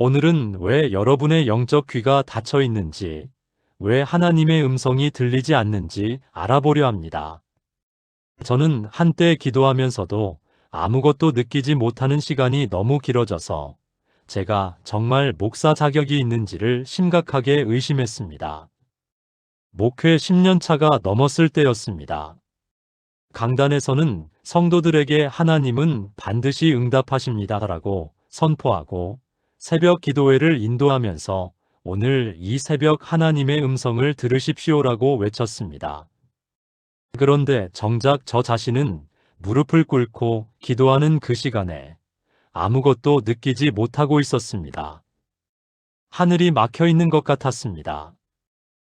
오늘은 왜 여러분의 영적 귀가 닫혀 있는지, 왜 하나님의 음성이 들리지 않는지 알아보려 합니다. 저는 한때 기도하면서도 아무것도 느끼지 못하는 시간이 너무 길어져서 제가 정말 목사 자격이 있는지를 심각하게 의심했습니다. 목회 10년 차가 넘었을 때였습니다. 강단에서는 성도들에게 하나님은 반드시 응답하십니다라고 선포하고 새벽 기도회를 인도하면서 오늘 이 새벽 하나님의 음성을 들으십시오라고 외쳤습니다. 그런데 정작 저 자신은 무릎을 꿇고 기도하는 그 시간에 아무것도 느끼지 못하고 있었습니다. 하늘이 막혀 있는 것 같았습니다.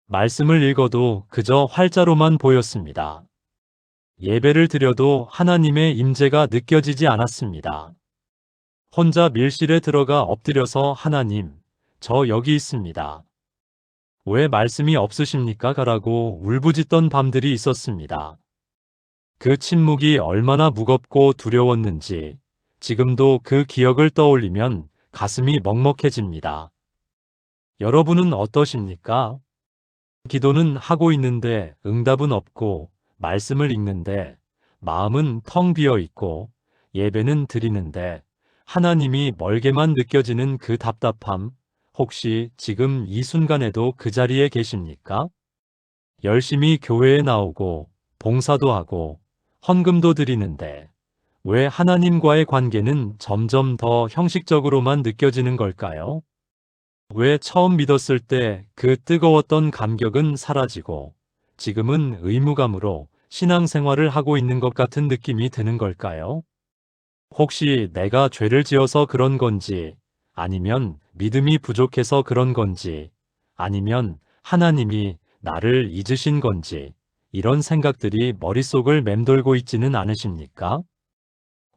말씀을 읽어도 그저 활자로만 보였습니다. 예배를 드려도 하나님의 임재가 느껴지지 않았습니다. 혼자 밀실에 들어가 엎드려서 하나님, 저 여기 있습니다. 왜 말씀이 없으십니까? 라고 울부짖던 밤들이 있었습니다. 그 침묵이 얼마나 무겁고 두려웠는지 지금도 그 기억을 떠올리면 가슴이 먹먹해집니다. 여러분은 어떠십니까? 기도는 하고 있는데 응답은 없고 말씀을 읽는데 마음은 텅 비어 있고 예배는 드리는데 하나님이 멀게만 느껴지는 그 답답함, 혹시 지금 이 순간에도 그 자리에 계십니까? 열심히 교회에 나오고 봉사도 하고 헌금도 드리는데 왜 하나님과의 관계는 점점 더 형식적으로만 느껴지는 걸까요? 왜 처음 믿었을 때 그 뜨거웠던 감격은 사라지고 지금은 의무감으로 신앙생활을 하고 있는 것 같은 느낌이 드는 걸까요? 혹시 내가 죄를 지어서 그런 건지, 아니면 믿음이 부족해서 그런 건지, 아니면 하나님이 나를 잊으신 건지, 이런 생각들이 머릿속을 맴돌고 있지는 않으십니까?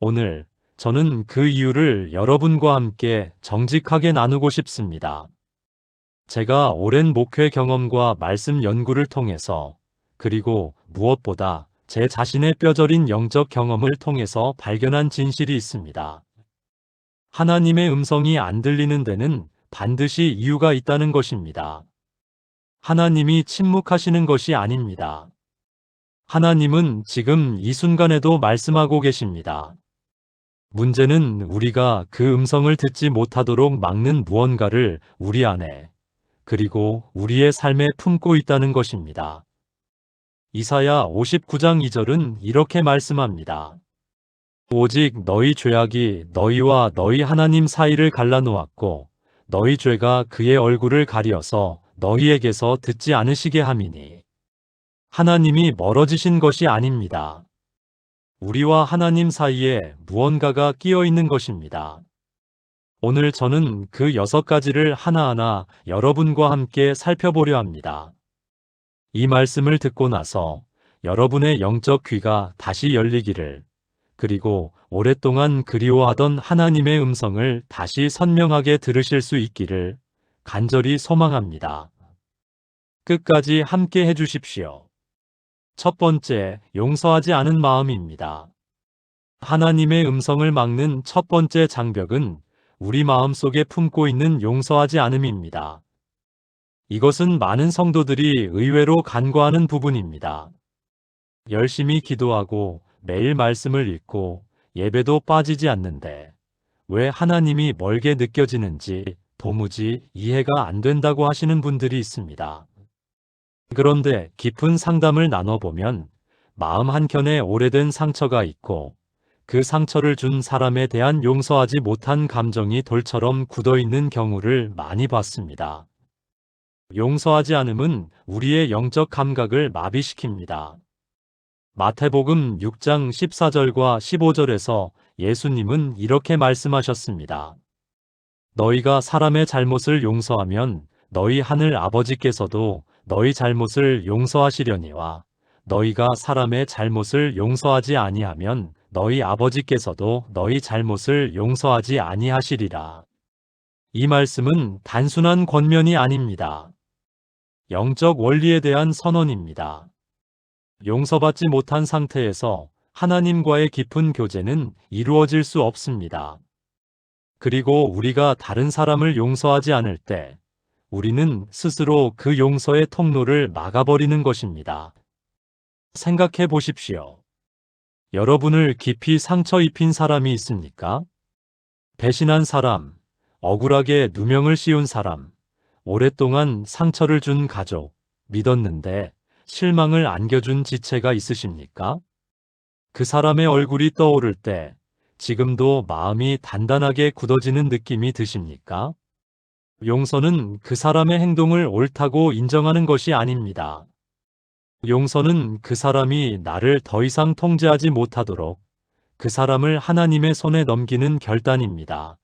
오늘 저는 그 이유를 여러분과 함께 정직하게 나누고 싶습니다. 제가 오랜 목회 경험과 말씀 연구를 통해서, 그리고 무엇보다 제 자신의 뼈저린 영적 경험을 통해서 발견한 진실이 있습니다. 하나님의 음성이 안 들리는 데는 반드시 이유가 있다는 것입니다. 하나님이 침묵하시는 것이 아닙니다. 하나님은 지금 이 순간에도 말씀하고 계십니다. 문제는 우리가 그 음성을 듣지 못하도록 막는 무언가를 우리 안에, 그리고 우리의 삶에 품고 있다는 것입니다. 이사야 59장 2절은 이렇게 말씀합니다. 오직 너희 죄악이 너희와 너희 하나님 사이를 갈라놓았고 너희 죄가 그의 얼굴을 가리어서 너희에게서 듣지 않으시게 함이니. 하나님이 멀어지신 것이 아닙니다. 우리와 하나님 사이에 무언가가 끼어 있는 것입니다. 오늘 저는 그 6가지를 하나하나 여러분과 함께 살펴보려 합니다. 이 말씀을 듣고 나서 여러분의 영적 귀가 다시 열리기를, 그리고 오랫동안 그리워하던 하나님의 음성을 다시 선명하게 들으실 수 있기를 간절히 소망합니다. 끝까지 함께 해주십시오. 첫 번째, 용서하지 않은 마음입니다. 하나님의 음성을 막는 첫 번째 장벽은 우리 마음속에 품고 있는 용서하지 않음입니다. 이것은 많은 성도들이 의외로 간과하는 부분입니다. 열심히 기도하고 매일 말씀을 읽고 예배도 빠지지 않는데 왜 하나님이 멀게 느껴지는지 도무지 이해가 안 된다고 하시는 분들이 있습니다. 그런데 깊은 상담을 나눠보면 마음 한켠에 오래된 상처가 있고 그 상처를 준 사람에 대한 용서하지 못한 감정이 돌처럼 굳어있는 경우를 많이 봤습니다. 용서하지 않음은 우리의 영적 감각을 마비시킵니다. 마태복음 6장 14절과 15절에서 예수님은 이렇게 말씀하셨습니다. 너희가 사람의 잘못을 용서하면 너희 하늘 아버지께서도 너희 잘못을 용서하시려니와 너희가 사람의 잘못을 용서하지 아니하면 너희 아버지께서도 너희 잘못을 용서하지 아니하시리라. 이 말씀은 단순한 권면이 아닙니다. 영적 원리에 대한 선언입니다. 용서받지 못한 상태에서 하나님과의 깊은 교제는 이루어질 수 없습니다. 그리고 우리가 다른 사람을 용서하지 않을 때 우리는 스스로 그 용서의 통로를 막아버리는 것입니다. 생각해 보십시오. 여러분을 깊이 상처 입힌 사람이 있습니까? 배신한 사람, 억울하게 누명을 씌운 사람, 오랫동안 상처를 준 가족, 믿었는데 실망을 안겨준 지체가 있으십니까? 그 사람의 얼굴이 떠오를 때 지금도 마음이 단단하게 굳어지는 느낌이 드십니까? 용서는 그 사람의 행동을 옳다고 인정하는 것이 아닙니다. 용서는 그 사람이 나를 더 이상 통제하지 못하도록 그 사람을 하나님의 손에 넘기는 결단입니다.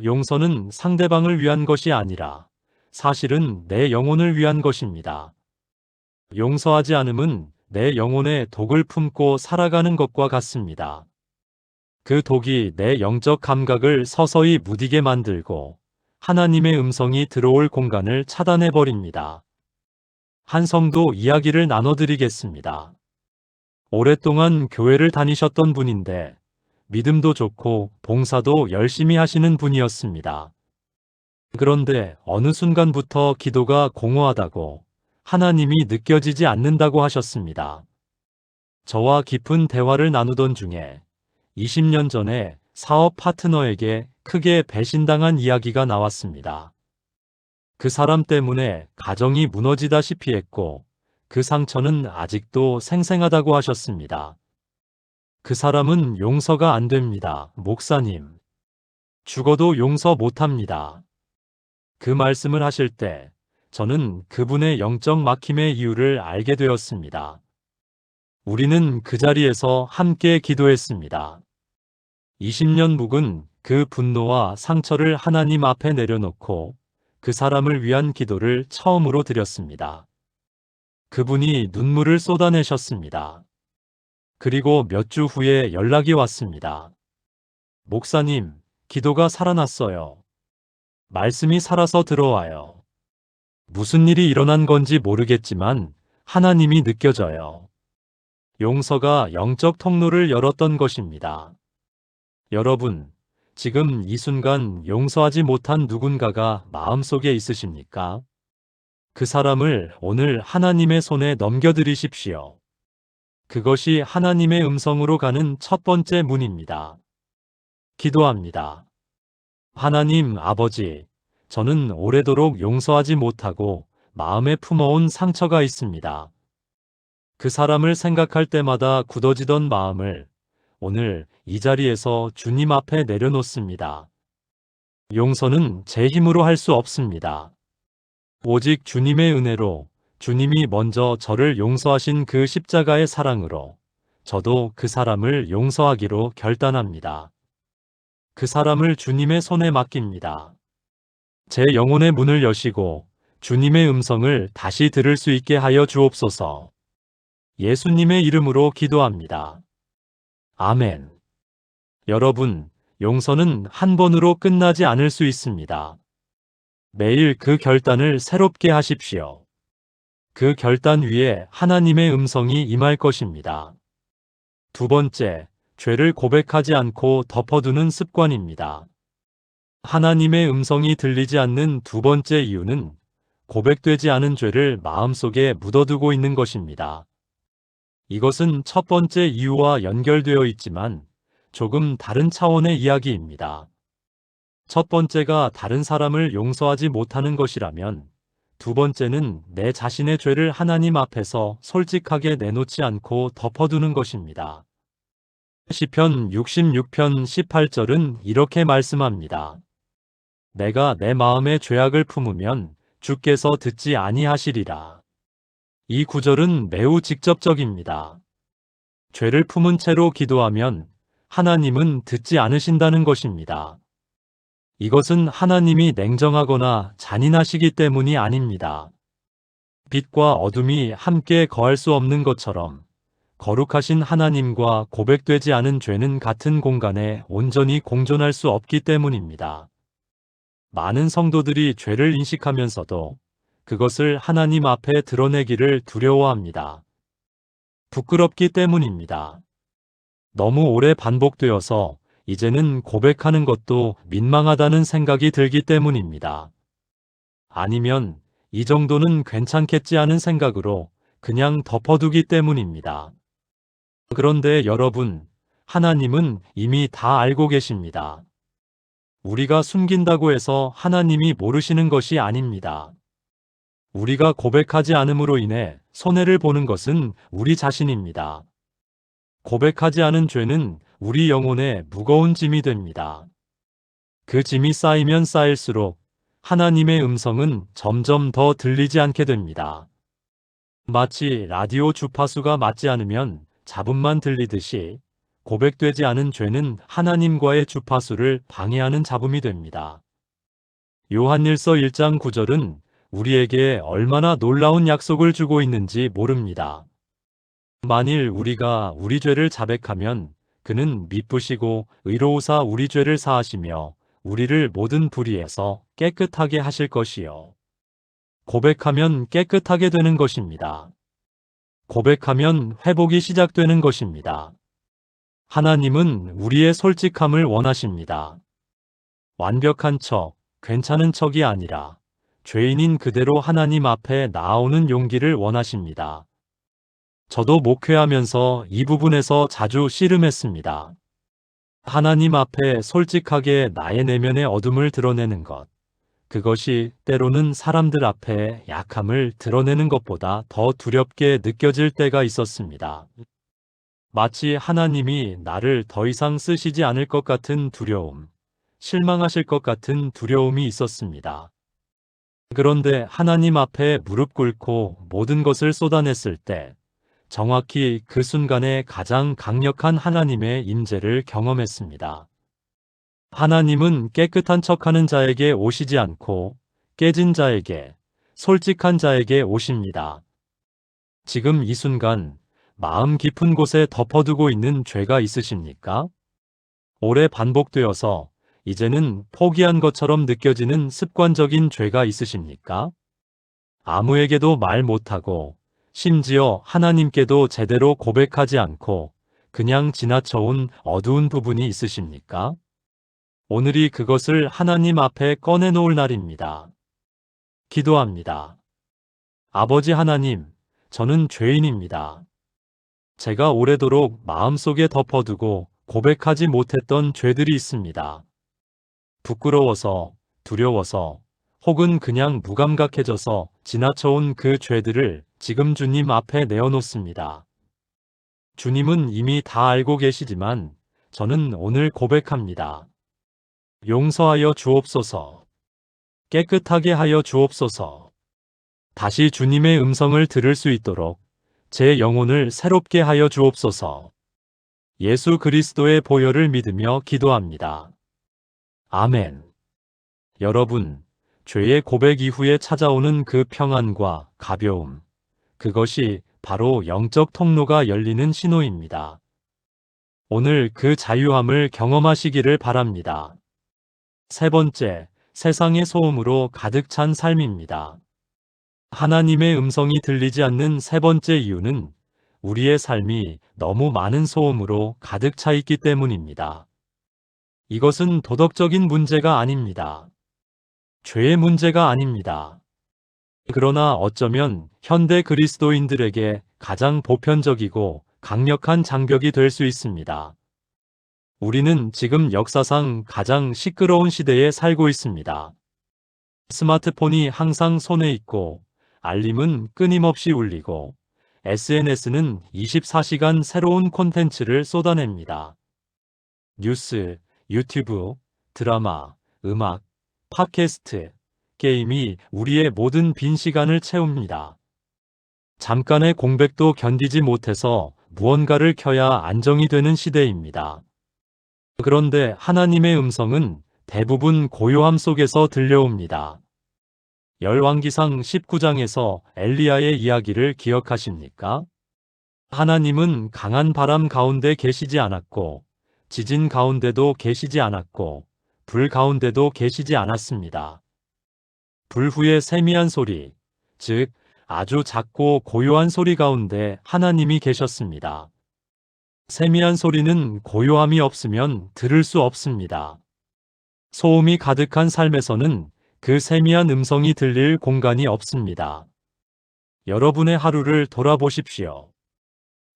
용서는 상대방을 위한 것이 아니라 사실은 내 영혼을 위한 것입니다. 용서하지 않음은 내 영혼에 독을 품고 살아가는 것과 같습니다. 그 독이 내 영적 감각을 서서히 무디게 만들고 하나님의 음성이 들어올 공간을 차단해 버립니다. 한 성도 이야기를 나눠드리겠습니다. 오랫동안 교회를 다니셨던 분인데 믿음도 좋고 봉사도 열심히 하시는 분이었습니다. 그런데 어느 순간부터 기도가 공허하다고 하나님이 느껴지지 않는다고 하셨습니다. 저와 깊은 대화를 나누던 중에 20년 전에 사업 파트너에게 크게 배신당한 이야기가 나왔습니다. 그 사람 때문에 가정이 무너지다시피 했고 그 상처는 아직도 생생하다고 하셨습니다. 그 사람은 용서가 안 됩니다, 목사님. 죽어도 용서 못합니다. 그 말씀을 하실 때 저는 그분의 영적 막힘의 이유를 알게 되었습니다. 우리는 그 자리에서 함께 기도했습니다. 20년 묵은 그 분노와 상처를 하나님 앞에 내려놓고 그 사람을 위한 기도를 처음으로 드렸습니다. 그분이 눈물을 쏟아내셨습니다. 그리고 몇 주 후에 연락이 왔습니다. 목사님, 기도가 살아났어요. 말씀이 살아서 들어와요. 무슨 일이 일어난 건지 모르겠지만 하나님이 느껴져요. 용서가 영적 통로를 열었던 것입니다. 여러분, 지금 이 순간 용서하지 못한 누군가가 마음속에 있으십니까? 그 사람을 오늘 하나님의 손에 넘겨드리십시오. 그것이 하나님의 음성으로 가는 첫 번째 문입니다. 기도합니다. 하나님 아버지, 저는 오래도록 용서하지 못하고 마음에 품어온 상처가 있습니다. 그 사람을 생각할 때마다 굳어지던 마음을 오늘 이 자리에서 주님 앞에 내려놓습니다. 용서는 제 힘으로 할 수 없습니다. 오직 주님의 은혜로, 주님이 먼저 저를 용서하신 그 십자가의 사랑으로 저도 그 사람을 용서하기로 결단합니다. 그 사람을 주님의 손에 맡깁니다. 제 영혼의 문을 여시고 주님의 음성을 다시 들을 수 있게 하여 주옵소서. 예수님의 이름으로 기도합니다. 아멘. 여러분, 용서는 한 번으로 끝나지 않을 수 있습니다. 매일 그 결단을 새롭게 하십시오. 그 결단 위에 하나님의 음성이 임할 것입니다. 두 번째, 죄를 고백하지 않고 덮어두는 습관입니다. 하나님의 음성이 들리지 않는 두 번째 이유는 고백되지 않은 죄를 마음속에 묻어두고 있는 것입니다. 이것은 첫 번째 이유와 연결되어 있지만 조금 다른 차원의 이야기입니다. 첫 번째가 다른 사람을 용서하지 못하는 것이라면 두 번째는 내 자신의 죄를 하나님 앞에서 솔직하게 내놓지 않고 덮어두는 것입니다. 시편 66편 18절은 이렇게 말씀합니다. 내가 내 마음에 죄악을 품으면 주께서 듣지 아니하시리라. 이 구절은 매우 직접적입니다. 죄를 품은 채로 기도하면 하나님은 듣지 않으신다는 것입니다. 이것은 하나님이 냉정하거나 잔인하시기 때문이 아닙니다. 빛과 어둠이 함께 거할 수 없는 것처럼 거룩하신 하나님과 고백되지 않은 죄는 같은 공간에 온전히 공존할 수 없기 때문입니다. 많은 성도들이 죄를 인식하면서도 그것을 하나님 앞에 드러내기를 두려워합니다. 부끄럽기 때문입니다. 너무 오래 반복되어서 이제는 고백하는 것도 민망하다는 생각이 들기 때문입니다. 아니면 이 정도는 괜찮겠지 하는 생각으로 그냥 덮어두기 때문입니다. 그런데 여러분, 하나님은 이미 다 알고 계십니다. 우리가 숨긴다고 해서 하나님이 모르시는 것이 아닙니다. 우리가 고백하지 않음으로 인해 손해를 보는 것은 우리 자신입니다. 고백하지 않은 죄는 우리 영혼에 무거운 짐이 됩니다. 그 짐이 쌓이면 쌓일수록 하나님의 음성은 점점 더 들리지 않게 됩니다. 마치 라디오 주파수가 맞지 않으면 잡음만 들리듯이 고백되지 않은 죄는 하나님과의 주파수를 방해하는 잡음이 됩니다. 요한일서 1장 9절은 우리에게 얼마나 놀라운 약속을 주고 있는지 모릅니다. 만일 우리가 우리 죄를 자백하면 그는 미쁘시고 의로우사 우리 죄를 사하시며 우리를 모든 불의에서 깨끗하게 하실 것이요. 고백하면 깨끗하게 되는 것입니다. 고백하면 회복이 시작되는 것입니다. 하나님은 우리의 솔직함을 원하십니다. 완벽한 척, 괜찮은 척이 아니라 죄인인 그대로 하나님 앞에 나아오는 용기를 원하십니다. 저도 목회하면서 이 부분에서 자주 씨름했습니다. 하나님 앞에 솔직하게 나의 내면의 어둠을 드러내는 것. 그것이 때로는 사람들 앞에 약함을 드러내는 것보다 더 두렵게 느껴질 때가 있었습니다. 마치 하나님이 나를 더 이상 쓰시지 않을 것 같은 두려움, 실망하실 것 같은 두려움이 있었습니다. 그런데 하나님 앞에 무릎 꿇고 모든 것을 쏟아냈을 때 정확히 그 순간에 가장 강력한 하나님의 임재를 경험했습니다. 하나님은 깨끗한 척하는 자에게 오시지 않고 깨진 자에게, 솔직한 자에게 오십니다. 지금 이 순간 마음 깊은 곳에 덮어두고 있는 죄가 있으십니까? 오래 반복되어서 이제는 포기한 것처럼 느껴지는 습관적인 죄가 있으십니까? 아무에게도 말 못하고 심지어 하나님께도 제대로 고백하지 않고 그냥 지나쳐온 어두운 부분이 있으십니까? 오늘이 그것을 하나님 앞에 꺼내놓을 날입니다. 기도합니다. 아버지 하나님, 저는 죄인입니다. 제가 오래도록 마음속에 덮어두고 고백하지 못했던 죄들이 있습니다. 부끄러워서, 두려워서, 혹은 그냥 무감각해져서 지나쳐온 그 죄들을 지금 주님 앞에 내어놓습니다. 주님은 이미 다 알고 계시지만 저는 오늘 고백합니다. 용서하여 주옵소서. 깨끗하게 하여 주옵소서. 다시 주님의 음성을 들을 수 있도록 제 영혼을 새롭게 하여 주옵소서. 예수 그리스도의 보혈을 믿으며 기도합니다. 아멘. 여러분, 죄의 고백 이후에 찾아오는 그 평안과 가벼움, 그것이 바로 영적 통로가 열리는 신호입니다. 오늘 그 자유함을 경험하시기를 바랍니다. 세 번째, 세상의 소음으로 가득 찬 삶입니다. 하나님의 음성이 들리지 않는 세 번째 이유는 우리의 삶이 너무 많은 소음으로 가득 차 있기 때문입니다. 이것은 도덕적인 문제가 아닙니다. 죄의 문제가 아닙니다. 그러나 어쩌면 현대 그리스도인들에게 가장 보편적이고 강력한 장벽이 될 수 있습니다. 우리는 지금 역사상 가장 시끄러운 시대에 살고 있습니다. 스마트폰이 항상 손에 있고 알림은 끊임없이 울리고 SNS는 24시간 새로운 콘텐츠를 쏟아냅니다. 뉴스, 유튜브, 드라마, 음악, 팟캐스트, 게임이 우리의 모든 빈 시간을 채웁니다. 잠깐의 공백도 견디지 못해서 무언가를 켜야 안정이 되는 시대입니다. 그런데 하나님의 음성은 대부분 고요함 속에서 들려옵니다. 열왕기상 19장에서 엘리야의 이야기를 기억하십니까? 하나님은 강한 바람 가운데 계시지 않았고, 지진 가운데도 계시지 않았고, 불 가운데도 계시지 않았습니다. 불 후의 세미한 소리, 즉 아주 작고 고요한 소리 가운데 하나님이 계셨습니다. 세미한 소리는 고요함이 없으면 들을 수 없습니다. 소음이 가득한 삶에서는 그 세미한 음성이 들릴 공간이 없습니다. 여러분의 하루를 돌아보십시오.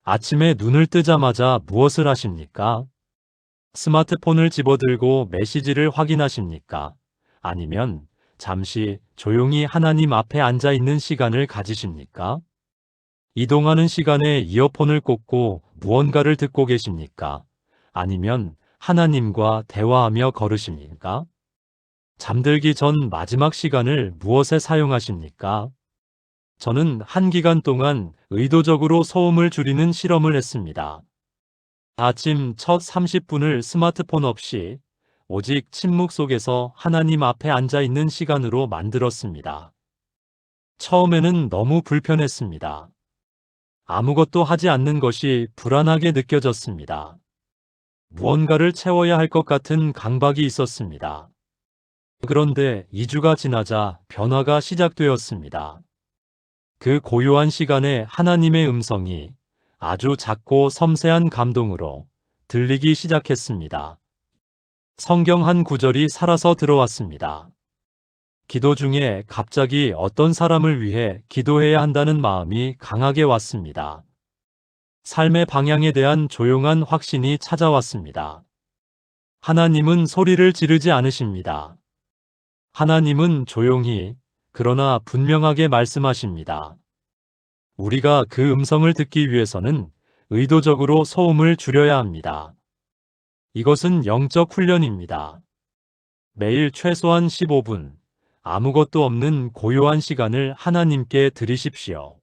아침에 눈을 뜨자마자 무엇을 하십니까? 스마트폰을 집어들고 메시지를 확인하십니까? 아니면 잠시 조용히 하나님 앞에 앉아 있는 시간을 가지십니까? 이동하는 시간에 이어폰을 꽂고 무언가를 듣고 계십니까? 아니면 하나님과 대화하며 걸으십니까? 잠들기 전 마지막 시간을 무엇에 사용하십니까? 저는 한 기간 동안 의도적으로 소음을 줄이는 실험을 했습니다. 아침 첫 30분을 스마트폰 없이 오직 침묵 속에서 하나님 앞에 앉아 있는 시간으로 만들었습니다. 처음에는 너무 불편했습니다. 아무것도 하지 않는 것이 불안하게 느껴졌습니다. 무언가를 채워야 할 것 같은 강박이 있었습니다. 그런데 2주가 지나자 변화가 시작되었습니다. 그 고요한 시간에 하나님의 음성이 아주 작고 섬세한 감동으로 들리기 시작했습니다. 성경 한 구절이 살아서 들어왔습니다. 기도 중에 갑자기 어떤 사람을 위해 기도해야 한다는 마음이 강하게 왔습니다. 삶의 방향에 대한 조용한 확신이 찾아왔습니다. 하나님은 소리를 지르지 않으십니다. 하나님은 조용히, 그러나 분명하게 말씀하십니다. 우리가 그 음성을 듣기 위해서는 의도적으로 소음을 줄여야 합니다. 이것은 영적 훈련입니다. 매일 최소한 15분, 아무것도 없는 고요한 시간을 하나님께 드리십시오.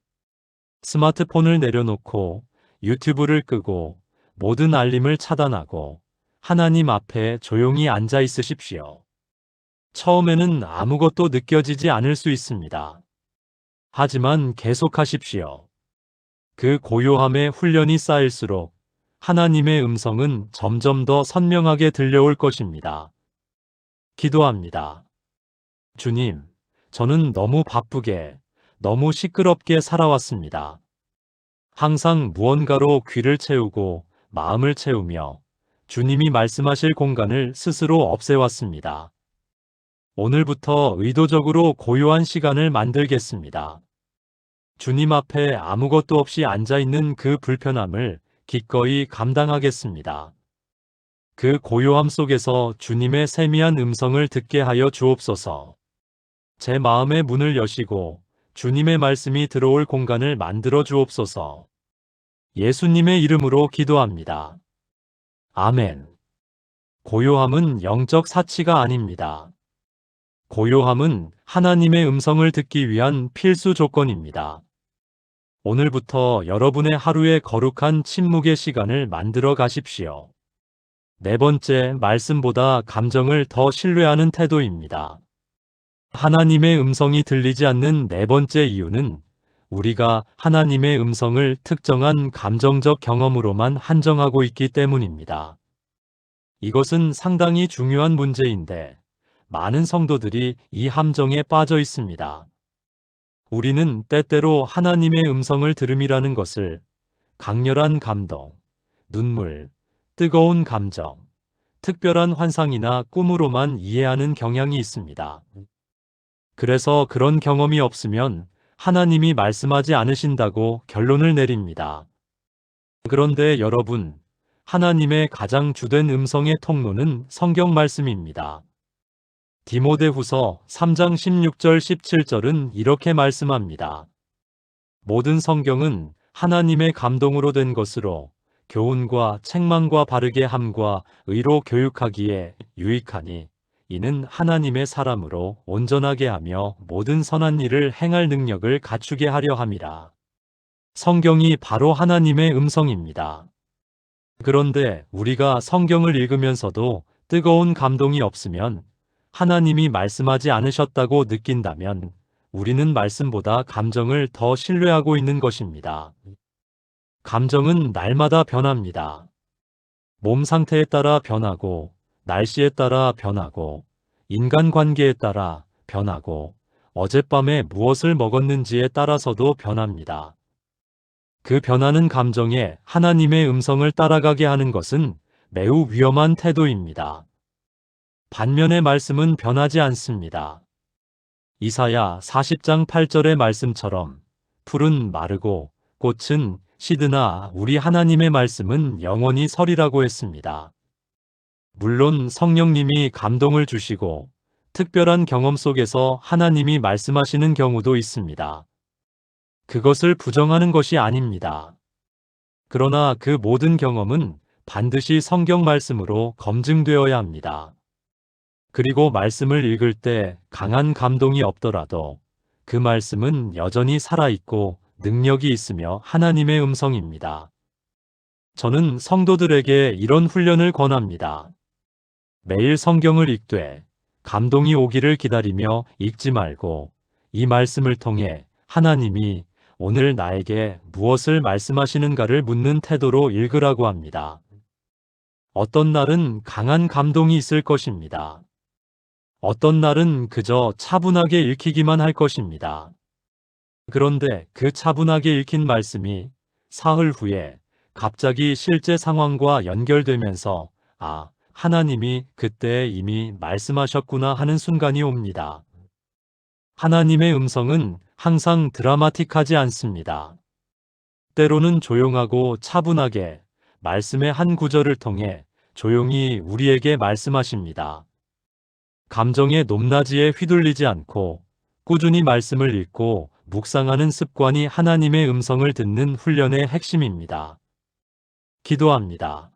스마트폰을 내려놓고 유튜브를 끄고 모든 알림을 차단하고 하나님 앞에 조용히 앉아 있으십시오. 처음에는 아무것도 느껴지지 않을 수 있습니다. 하지만 계속하십시오. 그 고요함의 훈련이 쌓일수록 하나님의 음성은 점점 더 선명하게 들려올 것입니다. 기도합니다. 주님, 저는 너무 바쁘게, 너무 시끄럽게 살아왔습니다. 항상 무언가로 귀를 채우고 마음을 채우며 주님이 말씀하실 공간을 스스로 없애왔습니다. 오늘부터 의도적으로 고요한 시간을 만들겠습니다. 주님 앞에 아무것도 없이 앉아있는 그 불편함을 기꺼이 감당하겠습니다. 그 고요함 속에서 주님의 세미한 음성을 듣게 하여 주옵소서. 제 마음의 문을 여시고 주님의 말씀이 들어올 공간을 만들어 주옵소서. 예수님의 이름으로 기도합니다. 아멘. 고요함은 영적 사치가 아닙니다. 고요함은 하나님의 음성을 듣기 위한 필수 조건입니다. 오늘부터 여러분의 하루에 거룩한 침묵의 시간을 만들어 가십시오. 네 번째, 말씀보다 감정을 더 신뢰하는 태도입니다. 하나님의 음성이 들리지 않는 네 번째 이유는 우리가 하나님의 음성을 특정한 감정적 경험으로만 한정하고 있기 때문입니다. 이것은 상당히 중요한 문제인데 많은 성도들이 이 함정에 빠져 있습니다. 우리는 때때로 하나님의 음성을 들음이라는 것을 강렬한 감동, 눈물, 뜨거운 감정, 특별한 환상이나 꿈으로만 이해하는 경향이 있습니다. 그래서 그런 경험이 없으면 하나님이 말씀하지 않으신다고 결론을 내립니다. 그런데 여러분, 하나님의 가장 주된 음성의 통로는 성경 말씀입니다. 디모데후서 3장 16절 17절은 이렇게 말씀합니다. 모든 성경은 하나님의 감동으로 된 것으로 교훈과 책망과 바르게 함과 의로 교육하기에 유익하니 이는 하나님의 사람으로 온전하게 하며 모든 선한 일을 행할 능력을 갖추게 하려 함이라. 성경이 바로 하나님의 음성입니다. 그런데 우리가 성경을 읽으면서도 뜨거운 감동이 없으면 하나님이 말씀하지 않으셨다고 느낀다면 우리는 말씀보다 감정을 더 신뢰하고 있는 것입니다. 감정은 날마다 변합니다. 몸 상태에 따라 변하고, 날씨에 따라 변하고, 인간관계에 따라 변하고, 어젯밤에 무엇을 먹었는지에 따라서도 변합니다. 그 변하는 감정에 하나님의 음성을 따라가게 하는 것은 매우 위험한 태도입니다. 반면에 말씀은 변하지 않습니다. 이사야 40장 8절의 말씀처럼 풀은 마르고 꽃은 시드나 우리 하나님의 말씀은 영원히 서리라고 했습니다. 물론 성령님이 감동을 주시고 특별한 경험 속에서 하나님이 말씀하시는 경우도 있습니다. 그것을 부정하는 것이 아닙니다. 그러나 그 모든 경험은 반드시 성경 말씀으로 검증되어야 합니다. 그리고 말씀을 읽을 때 강한 감동이 없더라도 그 말씀은 여전히 살아있고 능력이 있으며 하나님의 음성입니다. 저는 성도들에게 이런 훈련을 권합니다. 매일 성경을 읽되 감동이 오기를 기다리며 읽지 말고 이 말씀을 통해 하나님이 오늘 나에게 무엇을 말씀하시는가를 묻는 태도로 읽으라고 합니다. 어떤 날은 강한 감동이 있을 것입니다. 어떤 날은 그저 차분하게 읽히기만 할 것입니다. 그런데 그 차분하게 읽힌 말씀이 사흘 후에 갑자기 실제 상황과 연결되면서 하나님이 그때 이미 말씀하셨구나 하는 순간이 옵니다. 하나님의 음성은 항상 드라마틱하지 않습니다. 때로는 조용하고 차분하게 말씀의 한 구절을 통해 조용히 우리에게 말씀하십니다. 감정의 높낮이에 휘둘리지 않고 꾸준히 말씀을 읽고 묵상하는 습관이 하나님의 음성을 듣는 훈련의 핵심입니다. 기도합니다.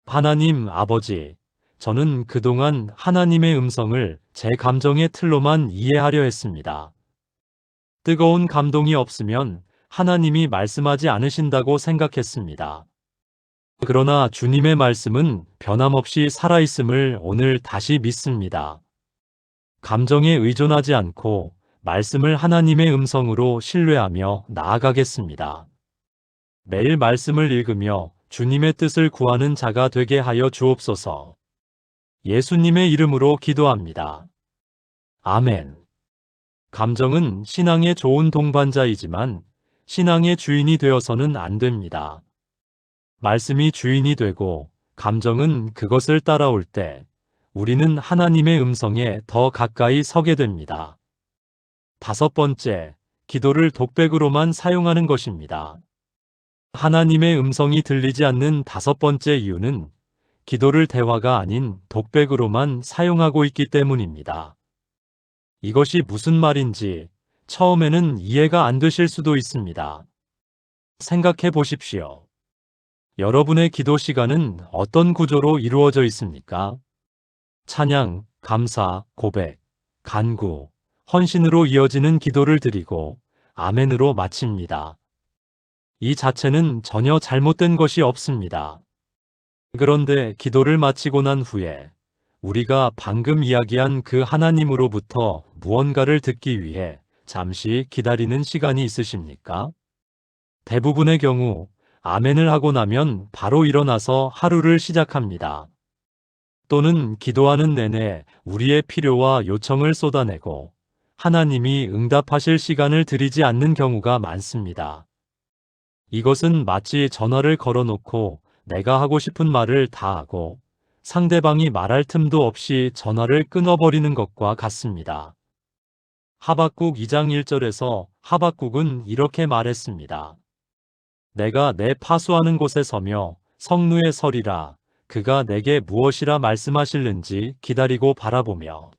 하나님 아버지, 저는 그동안 하나님의 음성을 제 감정의 틀로만 이해하려 했습니다. 뜨거운 감동이 없으면 하나님이 말씀하지 않으신다고 생각했습니다. 그러나 주님의 말씀은 변함없이 살아있음을 오늘 다시 믿습니다. 감정에 의존하지 않고 말씀을 하나님의 음성으로 신뢰하며 나아가겠습니다. 매일 말씀을 읽으며 주님의 뜻을 구하는 자가 되게 하여 주옵소서. 예수님의 이름으로 기도합니다. 아멘. 감정은 신앙의 좋은 동반자이지만 신앙의 주인이 되어서는 안 됩니다. 말씀이 주인이 되고 감정은 그것을 따라올 때 우리는 하나님의 음성에 더 가까이 서게 됩니다. 5번째, 기도를 독백으로만 사용하는 것입니다. 하나님의 음성이 들리지 않는 5번째 이유는 기도를 대화가 아닌 독백으로만 사용하고 있기 때문입니다. 이것이 무슨 말인지 처음에는 이해가 안 되실 수도 있습니다. 생각해 보십시오. 여러분의 기도 시간은 어떤 구조로 이루어져 있습니까? 찬양, 감사, 고백, 간구, 헌신으로 이어지는 기도를 드리고 아멘으로 마칩니다. 이 자체는 전혀 잘못된 것이 없습니다. 그런데 기도를 마치고 난 후에 우리가 방금 이야기한 그 하나님으로부터 무언가를 듣기 위해 잠시 기다리는 시간이 있으십니까? 대부분의 경우 아멘을 하고 나면 바로 일어나서 하루를 시작합니다. 또는 기도하는 내내 우리의 필요와 요청을 쏟아내고 하나님이 응답하실 시간을 드리지 않는 경우가 많습니다. 이것은 마치 전화를 걸어놓고 내가 하고 싶은 말을 다 하고 상대방이 말할 틈도 없이 전화를 끊어버리는 것과 같습니다. 하박국 2장 1절에서 하박국은 이렇게 말했습니다. 내가 내 파수하는 곳에 서며 성루에 서리라. 그가 내게 무엇이라 말씀하실는지 기다리고 바라보며.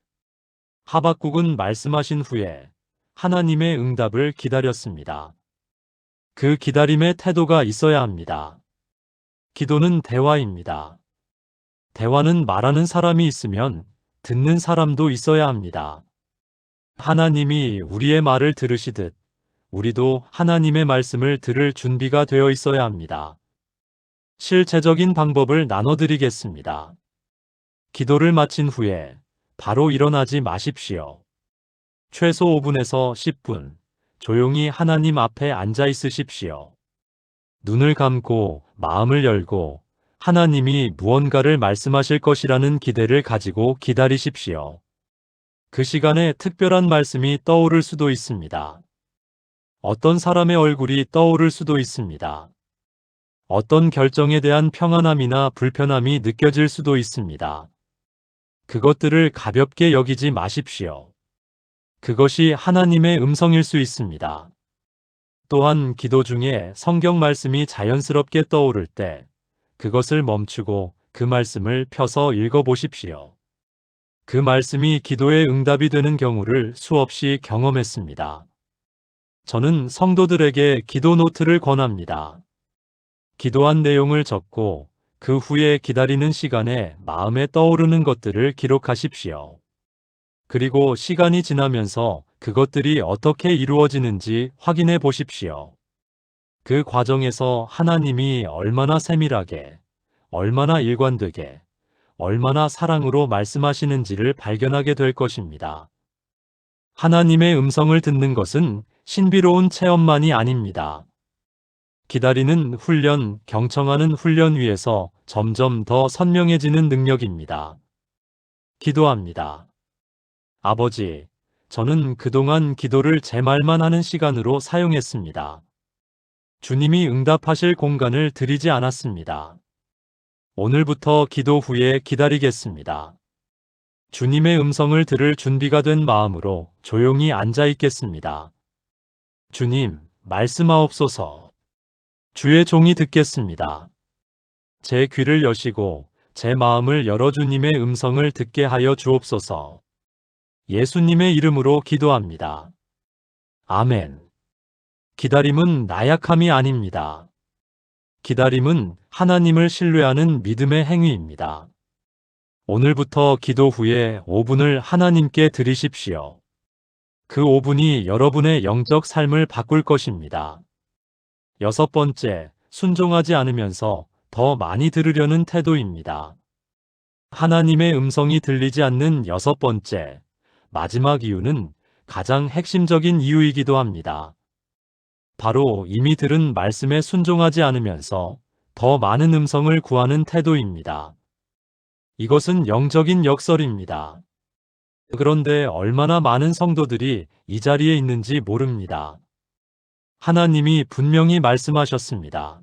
하박국은 말씀하신 후에 하나님의 응답을 기다렸습니다. 그 기다림의 태도가 있어야 합니다. 기도는 대화입니다. 대화는 말하는 사람이 있으면 듣는 사람도 있어야 합니다. 하나님이 우리의 말을 들으시듯 우리도 하나님의 말씀을 들을 준비가 되어 있어야 합니다. 실제적인 방법을 나눠드리겠습니다. 기도를 마친 후에 바로 일어나지 마십시오. 최소 5분에서 10분 조용히 하나님 앞에 앉아 있으십시오. 눈을 감고 마음을 열고 하나님이 무언가를 말씀하실 것이라는 기대를 가지고 기다리십시오. 그 시간에 특별한 말씀이 떠오를 수도 있습니다. 어떤 사람의 얼굴이 떠오를 수도 있습니다. 어떤 결정에 대한 평안함이나 불편함이 느껴질 수도 있습니다. 그것들을 가볍게 여기지 마십시오. 그것이 하나님의 음성일 수 있습니다. 또한 기도 중에 성경 말씀이 자연스럽게 떠오를 때 그것을 멈추고 그 말씀을 펴서 읽어보십시오. 그 말씀이 기도의 응답이 되는 경우를 수없이 경험했습니다. 저는 성도들에게 기도 노트를 권합니다. 기도한 내용을 적고 그 후에 기다리는 시간에 마음에 떠오르는 것들을 기록하십시오. 그리고 시간이 지나면서 그것들이 어떻게 이루어지는지 확인해 보십시오. 그 과정에서 하나님이 얼마나 세밀하게, 얼마나 일관되게, 얼마나 사랑으로 말씀하시는지를 발견하게 될 것입니다. 하나님의 음성을 듣는 것은 신비로운 체험만이 아닙니다. 기다리는 훈련, 경청하는 훈련 위에서 점점 더 선명해지는 능력입니다. 기도합니다. 아버지, 저는 그동안 기도를 제 말만 하는 시간으로 사용했습니다. 주님이 응답하실 공간을 드리지 않았습니다. 오늘부터 기도 후에 기다리겠습니다. 주님의 음성을 들을 준비가 된 마음으로 조용히 앉아 있겠습니다. 주님, 말씀하옵소서. 주의 종이 듣겠습니다. 제 귀를 여시고 제 마음을 열어 주님의 음성을 듣게 하여 주옵소서. 예수님의 이름으로 기도합니다. 아멘. 기다림은 나약함이 아닙니다. 기다림은 하나님을 신뢰하는 믿음의 행위입니다. 오늘부터 기도 후에 5분을 하나님께 드리십시오. 그 5분이 여러분의 영적 삶을 바꿀 것입니다. 6번째, 순종하지 않으면서 더 많이 들으려는 태도입니다. 하나님의 음성이 들리지 않는 6번째, 마지막 이유는 가장 핵심적인 이유이기도 합니다. 바로 이미 들은 말씀에 순종하지 않으면서 더 많은 음성을 구하는 태도입니다. 이것은 영적인 역설입니다. 그런데 얼마나 많은 성도들이 이 자리에 있는지 모릅니다. 하나님이 분명히 말씀하셨습니다.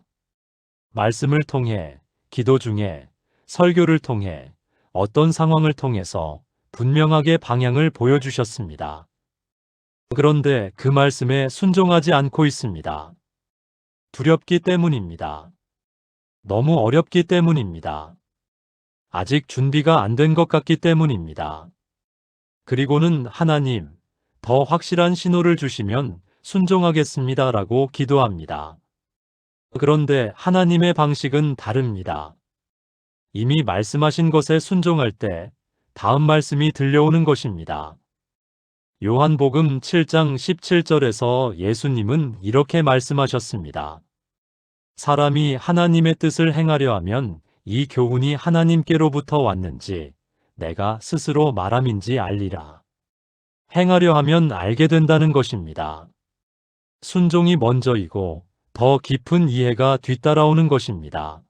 말씀을 통해, 기도 중에, 설교를 통해, 어떤 상황을 통해서 분명하게 방향을 보여주셨습니다. 그런데 그 말씀에 순종하지 않고 있습니다. 두렵기 때문입니다. 너무 어렵기 때문입니다. 아직 준비가 안 된 것 같기 때문입니다. 그리고는 하나님, 더 확실한 신호를 주시면 순종하겠습니다 라고 기도합니다. 그런데 하나님의 방식은 다릅니다. 이미 말씀하신 것에 순종할 때 다음 말씀이 들려오는 것입니다. 요한복음 7장 17절에서 예수님은 이렇게 말씀하셨습니다. 사람이 하나님의 뜻을 행하려 하면 이 교훈이 하나님께로부터 왔는지 내가 스스로 말함인지 알리라. 행하려 하면 알게 된다는 것입니다. 순종이 먼저이고 더 깊은 이해가 뒤따라오는 것입니다.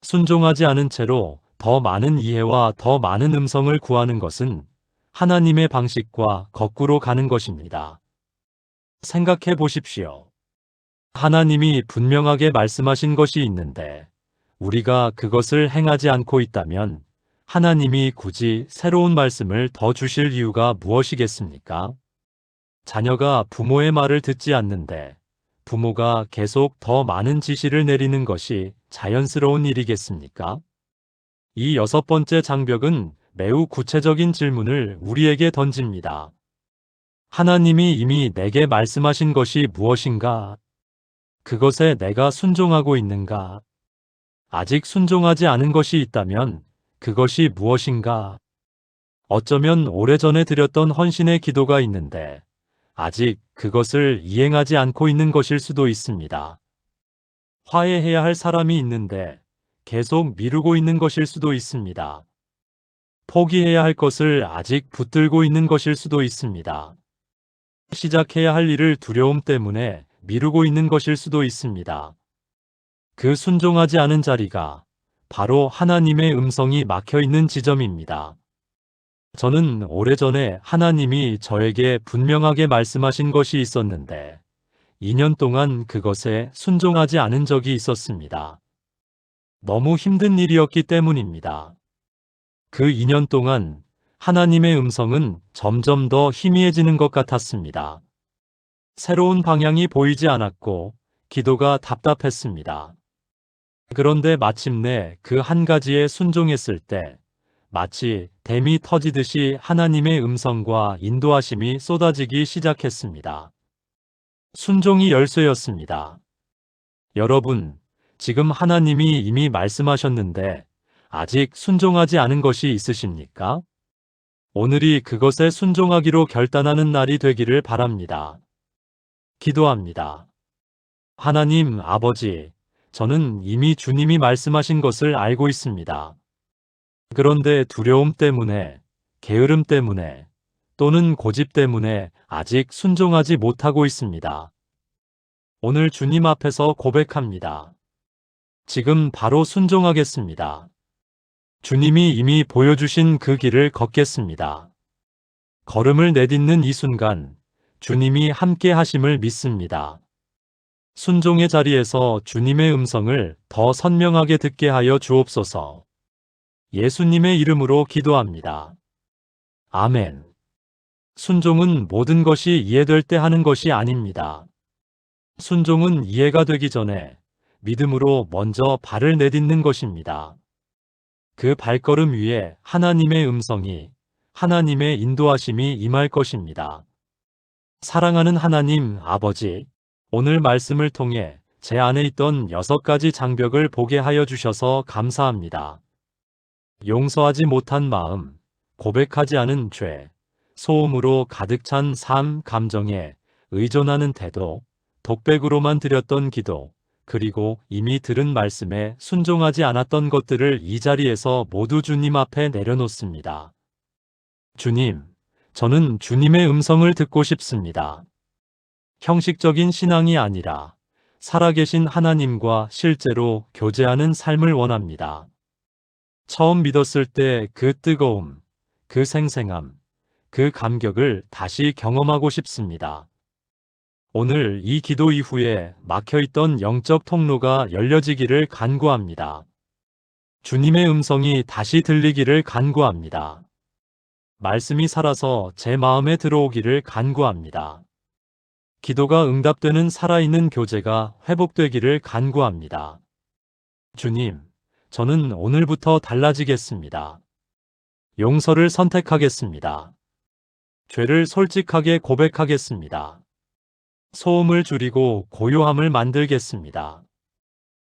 순종하지 않은 채로 더 많은 이해와 더 많은 음성을 구하는 것은 하나님의 방식과 거꾸로 가는 것입니다. 생각해 보십시오. 하나님이 분명하게 말씀하신 것이 있는데 우리가 그것을 행하지 않고 있다면 하나님이 굳이 새로운 말씀을 더 주실 이유가 무엇이겠습니까? 자녀가 부모의 말을 듣지 않는데 부모가 계속 더 많은 지시를 내리는 것이 자연스러운 일이겠습니까? 이 6번째 장벽은 매우 구체적인 질문을 우리에게 던집니다. 하나님이 이미 내게 말씀하신 것이 무엇인가? 그것에 내가 순종하고 있는가? 아직 순종하지 않은 것이 있다면 그것이 무엇인가? 어쩌면 오래전에 드렸던 헌신의 기도가 있는데 아직 그것을 이행하지 않고 있는 것일 수도 있습니다. 화해해야 할 사람이 있는데 계속 미루고 있는 것일 수도 있습니다. 포기해야 할 것을 아직 붙들고 있는 것일 수도 있습니다. 시작해야 할 일을 두려움 때문에 미루고 있는 것일 수도 있습니다. 그 순종하지 않은 자리가 바로 하나님의 음성이 막혀 있는 지점입니다. 저는 오래전에 하나님이 저에게 분명하게 말씀하신 것이 있었는데 2년 동안 그것에 순종하지 않은 적이 있었습니다. 너무 힘든 일이었기 때문입니다. 그 2년 동안 하나님의 음성은 점점 더 희미해지는 것 같았습니다. 새로운 방향이 보이지 않았고 기도가 답답했습니다. 그런데 마침내 그 한 가지에 순종했을 때 마치 댐이 터지듯이 하나님의 음성과 인도하심이 쏟아지기 시작했습니다. 순종이 열쇠였습니다. 여러분, 지금 하나님이 이미 말씀하셨는데 아직 순종하지 않은 것이 있으십니까? 오늘이 그것에 순종하기로 결단하는 날이 되기를 바랍니다. 기도합니다. 하나님 아버지, 저는 이미 주님이 말씀하신 것을 알고 있습니다. 그런데 두려움 때문에, 게으름 때문에, 또는 고집 때문에 아직 순종하지 못하고 있습니다. 오늘 주님 앞에서 고백합니다. 지금 바로 순종하겠습니다. 주님이 이미 보여주신 그 길을 걷겠습니다. 걸음을 내딛는 이 순간, 주님이 함께 하심을 믿습니다. 순종의 자리에서 주님의 음성을 더 선명하게 듣게 하여 주옵소서. 예수님의 이름으로 기도합니다. 아멘. 순종은 모든 것이 이해될 때 하는 것이 아닙니다. 순종은 이해가 되기 전에 믿음으로 먼저 발을 내딛는 것입니다. 그 발걸음 위에 하나님의 음성이, 하나님의 인도하심이 임할 것입니다. 사랑하는 하나님 아버지, 오늘 말씀을 통해 제 안에 있던 6가지 장벽을 보게 하여 주셔서 감사합니다. 용서하지 못한 마음, 고백하지 않은 죄, 소음으로 가득 찬 삶, 감정에 의존하는 태도, 독백으로만 드렸던 기도, 그리고 이미 들은 말씀에 순종하지 않았던 것들을 이 자리에서 모두 주님 앞에 내려놓습니다. 주님, 저는 주님의 음성을 듣고 싶습니다. 형식적인 신앙이 아니라 살아계신 하나님과 실제로 교제하는 삶을 원합니다. 처음 믿었을 때 그 뜨거움, 그 생생함, 그 감격을 다시 경험하고 싶습니다. 오늘 이 기도 이후에 막혀있던 영적 통로가 열려지기를 간구합니다. 주님의 음성이 다시 들리기를 간구합니다. 말씀이 살아서 제 마음에 들어오기를 간구합니다. 기도가 응답되는 살아있는 교제가 회복되기를 간구합니다. 주님, 저는 오늘부터 달라지겠습니다. 용서를 선택하겠습니다. 죄를 솔직하게 고백하겠습니다. 소음을 줄이고 고요함을 만들겠습니다.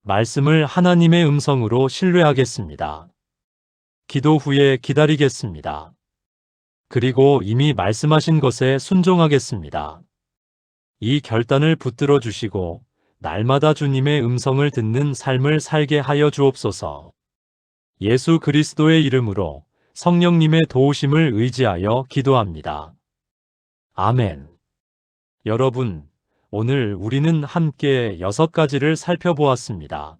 말씀을 하나님의 음성으로 신뢰하겠습니다. 기도 후에 기다리겠습니다. 그리고 이미 말씀하신 것에 순종하겠습니다. 이 결단을 붙들어 주시고 날마다 주님의 음성을 듣는 삶을 살게 하여 주옵소서. 예수 그리스도의 이름으로 성령님의 도우심을 의지하여 기도합니다. 아멘. 여러분, 오늘 우리는 함께 6가지를 살펴보았습니다.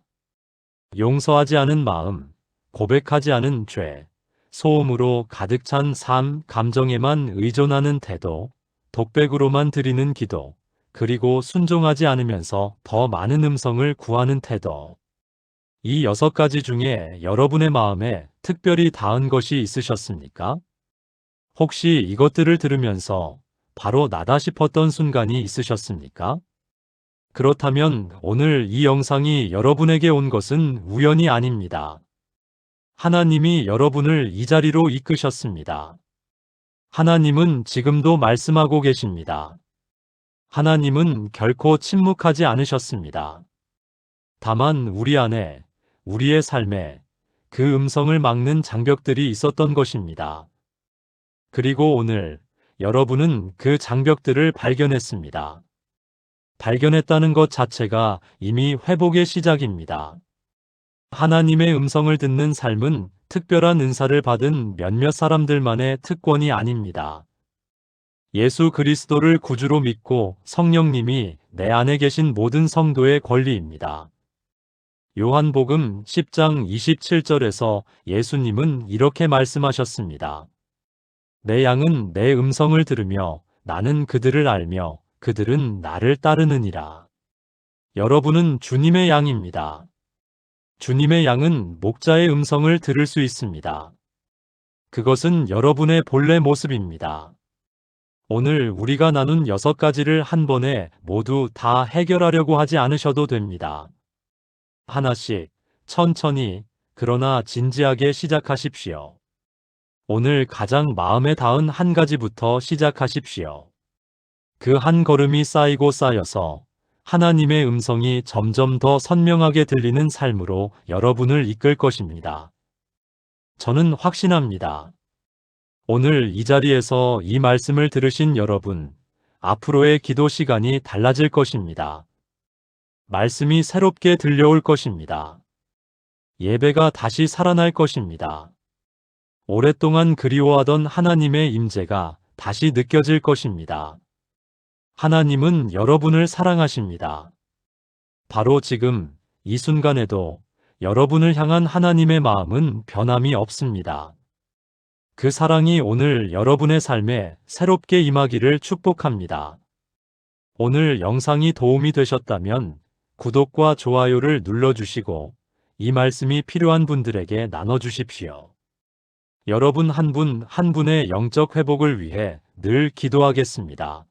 용서하지 않은 마음, 고백하지 않은 죄, 소음으로 가득 찬 삶, 감정에만 의존하는 태도, 독백으로만 드리는 기도, 그리고 순종하지 않으면서 더 많은 음성을 구하는 태도. 이 6가지 중에 여러분의 마음에 특별히 닿은 것이 있으셨습니까? 혹시 이것들을 들으면서 바로 나다 싶었던 순간이 있으셨습니까? 그렇다면 오늘 이 영상이 여러분에게 온 것은 우연이 아닙니다. 하나님이 여러분을 이 자리로 이끄셨습니다. 하나님은 지금도 말씀하고 계십니다. 하나님은 결코 침묵하지 않으셨습니다. 다만 우리 안에, 우리의 삶에 그 음성을 막는 장벽들이 있었던 것입니다. 그리고 오늘 여러분은 그 장벽들을 발견했습니다. 발견했다는 것 자체가 이미 회복의 시작입니다. 하나님의 음성을 듣는 삶은 특별한 은사를 받은 몇몇 사람들만의 특권이 아닙니다. 예수 그리스도를 구주로 믿고 성령님이 내 안에 계신 모든 성도의 권리입니다. 요한복음 10장 27절에서 예수님은 이렇게 말씀하셨습니다. 내 양은 내 음성을 들으며 나는 그들을 알며 그들은 나를 따르느니라. 여러분은 주님의 양입니다. 주님의 양은 목자의 음성을 들을 수 있습니다. 그것은 여러분의 본래 모습입니다. 오늘 우리가 나눈 6가지를 한 번에 모두 다 해결하려고 하지 않으셔도 됩니다. 하나씩, 천천히, 그러나 진지하게 시작하십시오. 오늘 가장 마음에 닿은 한 가지부터 시작하십시오. 그 한 걸음이 쌓이고 쌓여서 하나님의 음성이 점점 더 선명하게 들리는 삶으로 여러분을 이끌 것입니다. 저는 확신합니다. 오늘 이 자리에서 이 말씀을 들으신 여러분, 앞으로의 기도 시간이 달라질 것입니다. 말씀이 새롭게 들려올 것입니다. 예배가 다시 살아날 것입니다. 오랫동안 그리워하던 하나님의 임재가 다시 느껴질 것입니다. 하나님은 여러분을 사랑하십니다. 바로 지금, 이 순간에도 여러분을 향한 하나님의 마음은 변함이 없습니다. 그 사랑이 오늘 여러분의 삶에 새롭게 임하기를 축복합니다. 오늘 영상이 도움이 되셨다면 구독과 좋아요를 눌러주시고 이 말씀이 필요한 분들에게 나눠주십시오. 여러분 한 분 한 분의 영적 회복을 위해 늘 기도하겠습니다.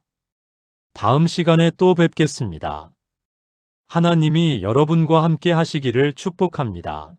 다음 시간에 또 뵙겠습니다. 하나님이 여러분과 함께 하시기를 축복합니다.